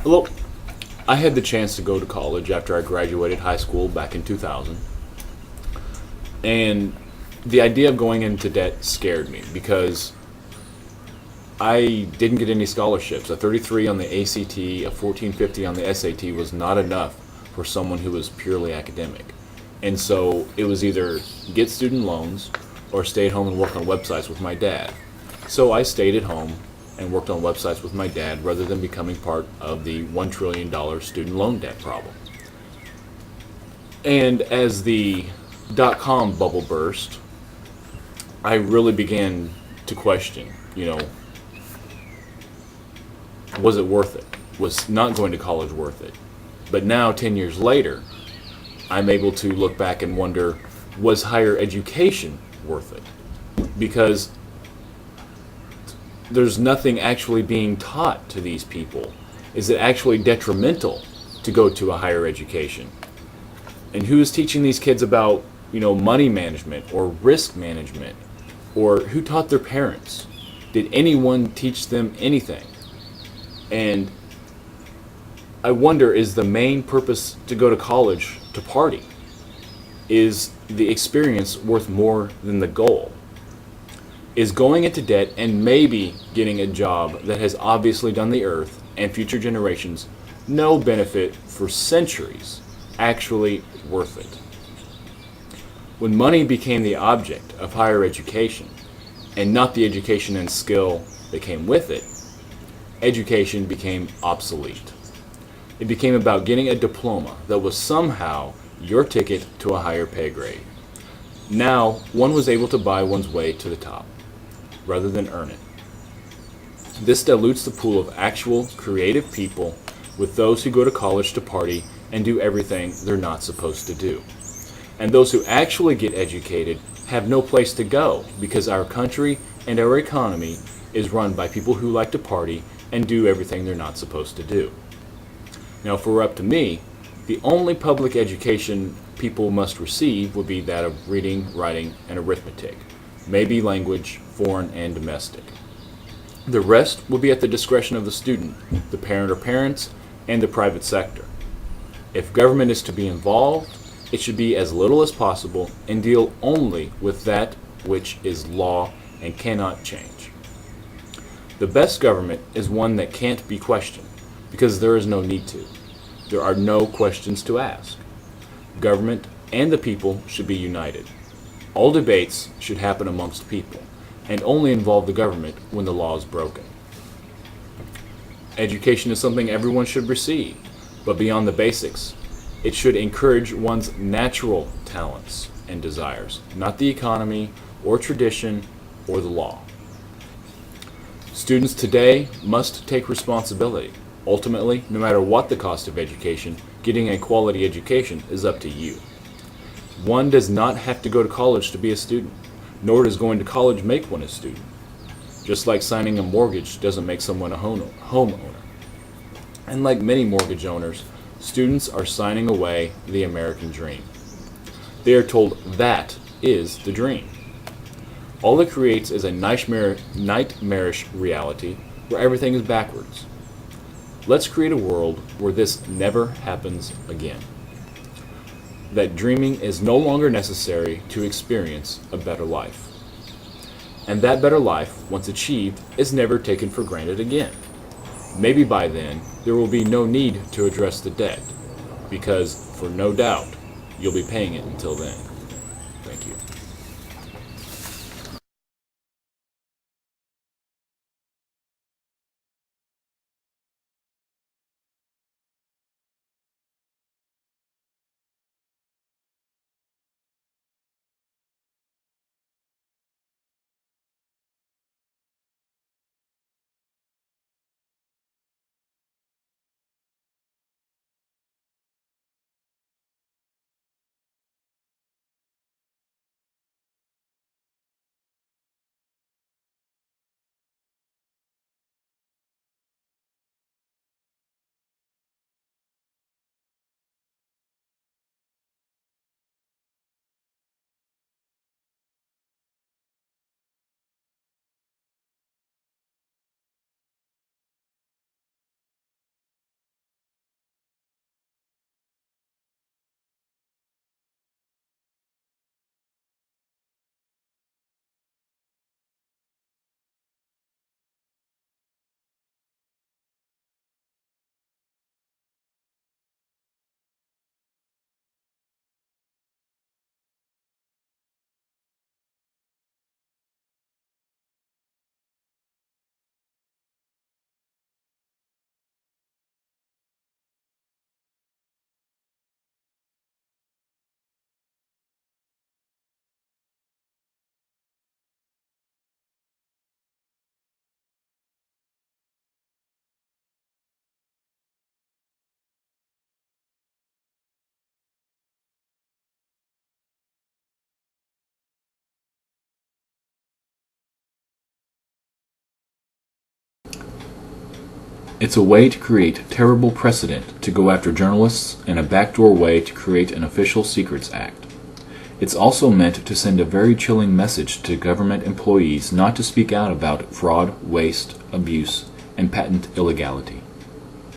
Well, I had the chance to go to college after I graduated high school back in 2000, and the idea of going into debt scared me because I didn't get any scholarships. A 33 on the ACT, a 1450 on the SAT was not enough for someone who was purely academic. And so it was either get student loans or stay at home and work on websites with my dad. So I stayed at home and worked on websites with my dad rather than becoming part of the $1 trillion student loan debt problem. And as the dot-com bubble burst, I really began to question, was it worth it? Was not going to college worth it? But now, 10 years later, I'm able to look back and wonder, was higher education worth it? Because there's nothing actually being taught to these people. Is it actually detrimental to go to a higher education? And who is teaching these kids about, money management or risk management? Or who taught their parents? Did anyone teach them anything? And I wonder, is the main purpose to go to college to party? Is the experience worth more than the goal? Is going into debt and maybe getting a job that has obviously done the earth and future generations no benefit for centuries actually worth it? When money became the object of higher education and not the education and skill that came with it, education became obsolete. It became about getting a diploma that was somehow your ticket to a higher pay grade. Now, one was able to buy one's way to the top rather than earn it. This dilutes the pool of actual creative people with those who go to college to party and do everything they're not supposed to do. And those who actually get educated have no place to go because our country and our economy is run by people who like to party and do everything they're not supposed to do. Now, if it were up to me, the only public education people must receive would be that of reading, writing, and arithmetic, maybe language, foreign and domestic. The rest will be at the discretion of the student, the parent or parents, and the private sector. If government is to be involved, it should be as little as possible and deal only with that which is law and cannot change. The best government is one that can't be questioned, because there is no need to. There are no questions to ask. Government and the people should be united. All debates should happen amongst people, and only involve the government when the law is broken. Education is something everyone should receive, but beyond the basics, it should encourage one's natural talents and desires, not the economy or tradition or the law. Students today must take responsibility. Ultimately, no matter what the cost of education, getting a quality education is up to you. One does not have to go to college to be a student, nor does going to college make one a student. Just like signing a mortgage doesn't make someone a homeowner. And like many mortgage owners, students are signing away the American dream. They are told that is the dream. All it creates is a nightmarish reality where everything is backwards. Let's create a world where this never happens again. That dreaming is no longer necessary to experience a better life. And that better life, once achieved, is never taken for granted again. Maybe by then, there will be no need to address the debt, because, for no doubt, you'll be paying it until then. Thank you. It's a way to create terrible precedent to go after journalists and a backdoor way to create an official Secrets Act. It's also meant to send a very chilling message to government employees not to speak out about fraud, waste, abuse, and patent illegality.